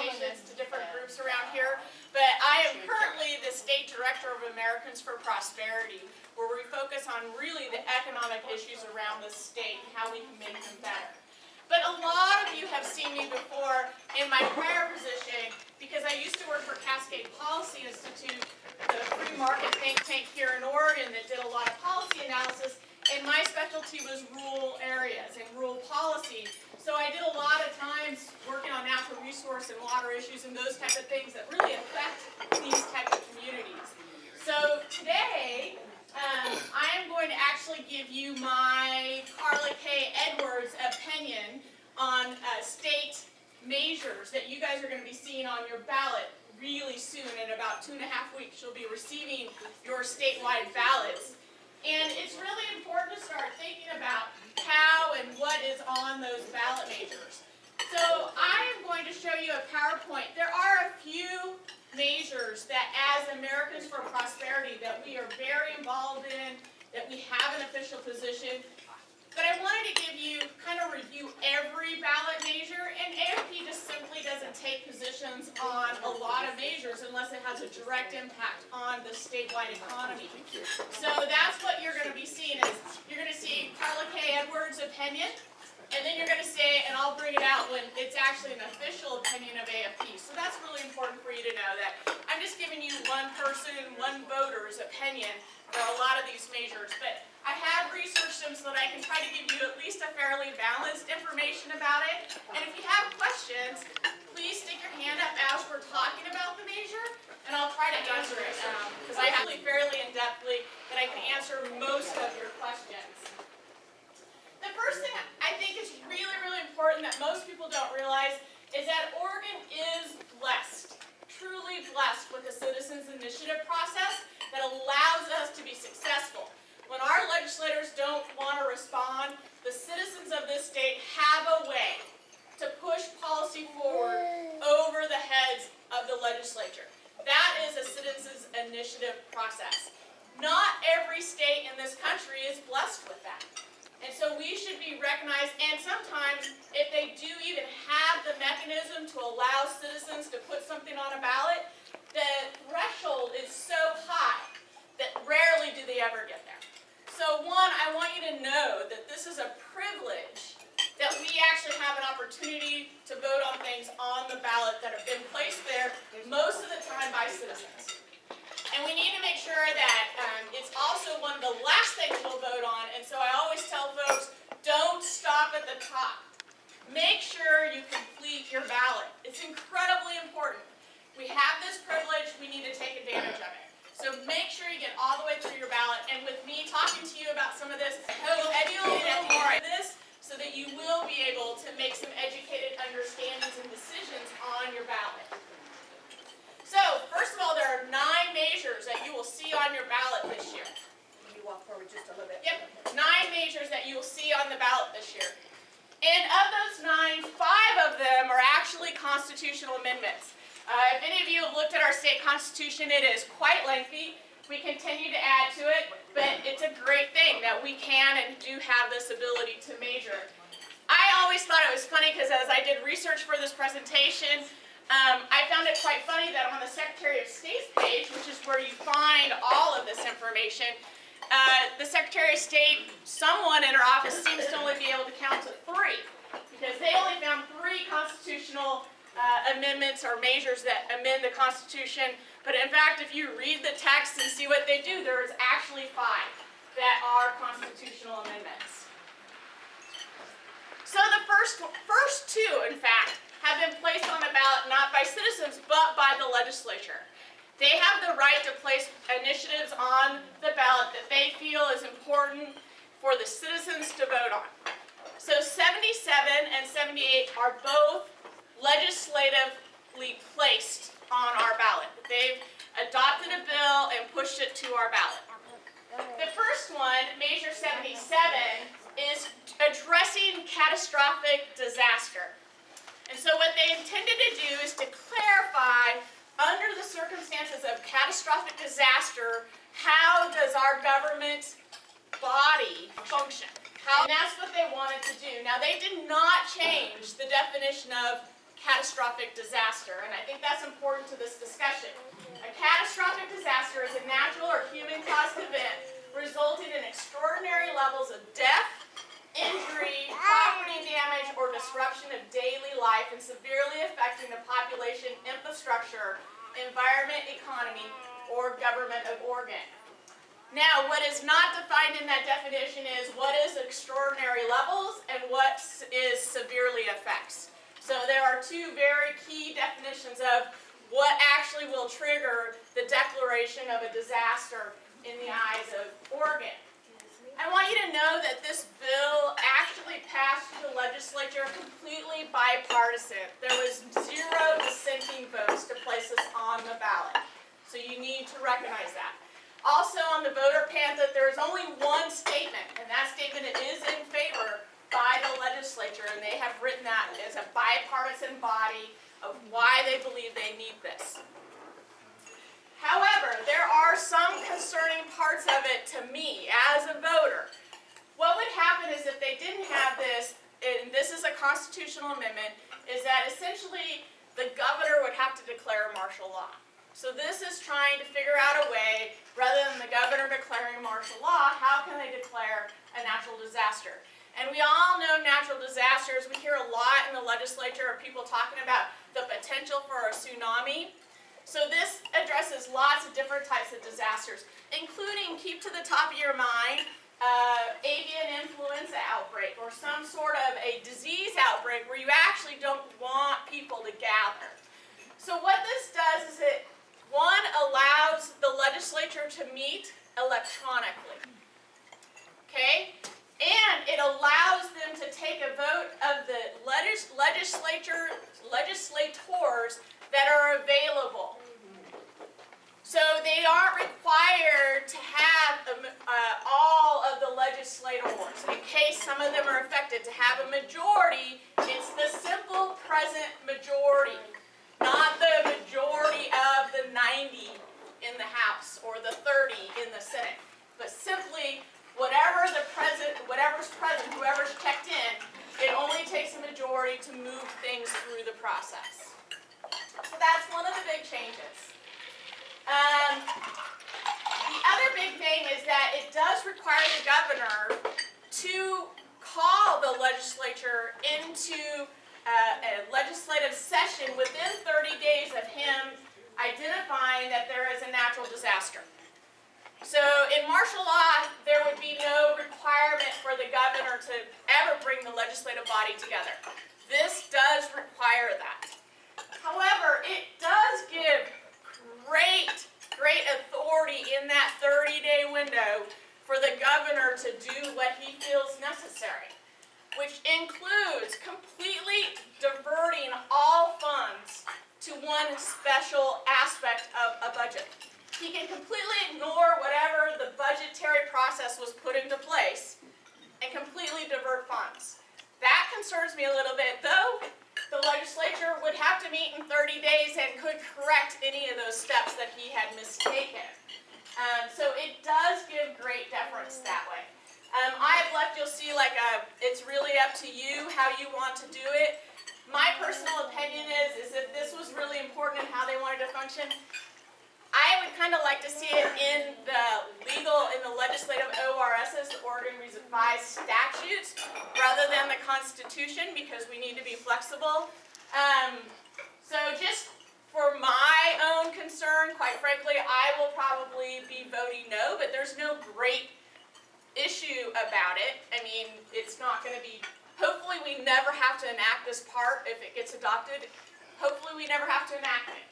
presentations to different groups around here, but I am currently the State Director of Americans for Prosperity, where we focus on really the economic issues around the state and how we can make them better. But a lot of you have seen me before in my prior position because I used to work for Cascade Policy Institute, the free market think tank here in Oregon that did a lot of policy analysis, and my specialty was rural areas and rural policy. So I did a lot of times working on natural resource and water issues and those type of things that really affect these type of communities. So today, I am going to actually give you my Karla Edwards opinion on state measures that you guys are going to be seeing on your ballot really soon. In about 2.5 weeks, you'll be receiving your statewide ballots. And it's really important to start thinking about how and what is on those ballot measures. So I am going to show you a PowerPoint. There are a few measures that as Americans for Prosperity that we are very involved in, that we have an official position. But I wanted to give you, kind of review every ballot measure, and AFP just simply doesn't take positions on a lot of measures unless it has a direct impact on the statewide economy. So that's what you're going to be seeing is, you're going to see Karla Edwards' opinion, and then you're going to say, and I'll bring it out when it's actually an official opinion of AFP. So that's really important for you to know that I'm just giving you one person, one voter's opinion for a lot of these measures. But I have researched them so that I can try to give you at least a fairly balanced information about it. And if you have questions, please stick your hand up as we're talking about the measure, and I'll try to answer it. Because I have fairly in-depthly that I can answer most of your questions. The first thing I think is really, really important that most people don't realize is that Oregon is blessed, truly blessed with a citizens initiative process that allows us to be successful. When our legislators don't want to respond, the citizens of this state have a way to push policy forward over the heads of the legislature. That is a citizens initiative process. Not every state in this country is blessed with that. And so we should be recognized, and sometimes if they do even have the mechanism to allow citizens to put something on a ballot, the threshold is so high that rarely do they ever get there. So one, I want you to know that this is a privilege that we actually have an opportunity to vote on things on the ballot that have been placed there most of the time by citizens. And we need to make sure that it's also one of the last things we'll vote on. And so I always tell folks, don't stop at the top. Make sure you complete your ballot. It's incredibly important. We have this privilege. We need to take advantage of it. So make sure you get all the way through your ballot. And with me talking to you about some of this, I will educate you more on this so that you will be able to make some educated understandings and decisions on your ballot. So, first of all, there are 9 measures that you will see on your ballot this year. Can you walk forward just a little bit? Yep, 9 measures that you will see on the ballot this year. And of those 9, 5 of them are actually constitutional amendments. If any of you have looked at our state constitution, it is quite lengthy. We continue to add to it, but it's a great thing that we can and do have this ability to measure. I always thought it was funny because as I did research for this presentation, I found it quite funny that on the Secretary of State's page, which is where you find all of this information, the Secretary of State, someone in her office seems to only be able to count to 3, because they only found 3 constitutional amendments or measures that amend the Constitution. But in fact, if you read the text and see what they do, there is actually 5 that are constitutional amendments. So the first 2, in fact, have been placed on the ballot not by citizens, but by the legislature. They have the right to place initiatives on the ballot that they feel is important for the citizens to vote on. So 77 and 78 are both legislatively placed on our ballot. They've adopted a bill and pushed it to our ballot. The first one, Measure 77, is addressing catastrophic disaster. And so what they intended to do is to clarify, under the circumstances of catastrophic disaster, how does our government body function? And that's what they wanted to do. Now, they did not change the definition of catastrophic disaster, and I think that's important to this discussion. A catastrophic disaster is a natural or human-caused event resulting in extraordinary levels of death, injury, property damage, or disruption of daily life and severely affecting the population, infrastructure, environment, economy, or government of organ. Now, what is not defined in that definition is what is extraordinary levels and what is severely affects. So there are two very key definitions of what actually will trigger the declaration of a disaster in the eyes of Oregon. I want you to know that this bill actually passed through the legislature completely bipartisan. There was 0 dissenting votes to place this on the ballot. So you need to recognize that. Also on the voter pamphlet, there is only one statement, and that statement is in favor by the legislature, and they have written that as a bipartisan body of why they believe they need this. However, there are some concerning parts of it to me as a voter. What would happen is if they didn't have this, and this is a constitutional amendment, is that essentially the governor would have to declare martial law. So this is trying to figure out a way, rather than the governor declaring martial law, how can they declare a natural disaster? And we all know natural disasters. We hear a lot in the legislature of people talking about the potential for a tsunami. So this addresses lots of different types of disasters, including, keep to the top of your mind, avian influenza outbreak or some sort of a disease outbreak where you actually don't want people to gather. So what this does is it, one, allows the legislature to meet electronically, okay? And it allows them to take a vote of the legislators that are available. So they aren't required to have all of the legislators. In case some of them are affected, to have a majority, it's the simple present majority, not the majority of the 90 in the House or the 30 in the Senate, but simply whatever's present, whoever's checked in, it only takes a majority to move things through the process. So that's one of the big changes. The other big thing is that it does require the governor to call the legislature into a legislative session within 30 days of him identifying that there is a natural disaster. So in martial law, there would be no requirement for the governor to ever bring the legislative body together. This does require that. However, it does give great authority in that 30-day window for the governor to do what he feels necessary, which includes completely diverting all funds to one special aspect of a budget. He can completely ignore whatever the budgetary process was put into place and completely divert funds. That concerns me a little bit, though the legislature would have to meet in 30 days and could correct any of those steps that he had mistaken. So it does give great deference that way. I have left, you'll see, it's really up to you how you want to do it. My personal opinion is if this was really important in how they wanted to function, I would kind of like to see it in the legislative ORSs, the Oregon Revised Statutes, rather than the Constitution, because we need to be flexible. So just for my own concern, quite frankly, I will probably be voting no, but there's no great issue about it. I mean, it's not going to be, hopefully we never have to enact this part if it gets adopted. Hopefully we never have to enact it.